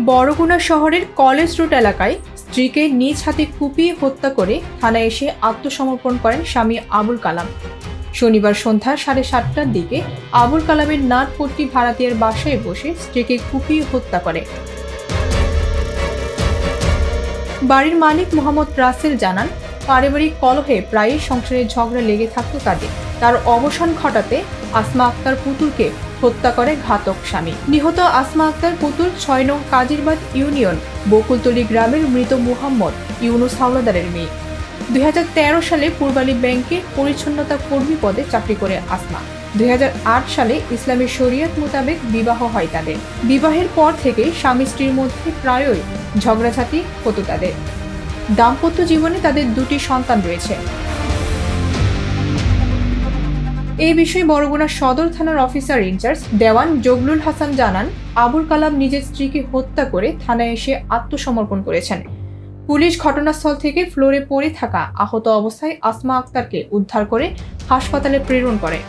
বরগুনা শহরের college road এলাকায় স্ত্রীকে নিজ হাতে কুপিয়ে হত্যা করে থানায় এসে আত্মসমর্পণ করেন স্বামী আবুল কালাম। শনিবার সন্ধ্যা 7:30টার দিকে আবুল কালামের নাটপট্টি ভাড়াটিয়ার বাসায় বসে স্ত্রীকে কুপিয়ে হত্যা করে। বাড়ির মালিক মোহাম্মদ রাসেল জানান, পারিবারিক কলহে প্রায়ই সংসারে ঝগড়া লেগে থাকত তাদের। তার অবসান ঘটাতে আসমা আক্তার পুতুলকে হত্যা করে ঘাতক স্বামী। নিহত আসমা আক্তার পুতুল 6 নং কাজিরবাদ ইউনিয়ন বকুলতলী গ্রামের মৃত মোহাম্মদ ইউনুস হাওলাদারের মেয়ে। 2013 সালে পূর্বালী ব্যাংকে পরিচ্ছন্নতা কর্মী পদে চাকরি করে আসমা। 2008 সালে ইসলামী শরীয়ত মোতাবেক বিবাহ হয় তাদের। বিবাহের পর থেকে স্বামী স্ত্রীর মধ্যে প্রায়ই ঝগড়াঝাটি হতো তাদের। দাম্পত্য জীবনে তাদের 2টি সন্তান রয়েছে। এই বিষয়ে বরগুনা সদর থানার অফিসার ইনচার্জ দেওয়ান জগলুল হাসান জানান, আবুল কালাম নিজের স্ত্রীকে হত্যা করে থানায় এসে আত্মসমর্পণ করেছেন। পুলিশ ঘটনাস্থল থেকে ফ্লোরে পড়ে থাকা আহত অবস্থায় আসমা আক্তারকে উদ্ধার করে হাসপাতালে প্রেরণ করে।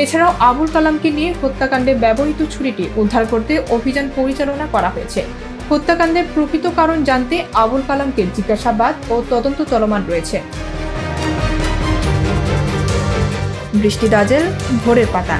এছাড়াও আবুল কালামকে নিয়ে হত্যাকাণ্ডে ব্যবহৃত ছুরিটি উদ্ধার করতে অভিযান পরিচালনা করা হয়েছে। হত্যাকাণ্ডের প্রকৃত কারণ জানতে আবুল কালামকে জিজ্ঞাসাবাদ ও তদন্ত চলমান রয়েছে। বৃষ্টি দাজেল, ভোরের পাতা।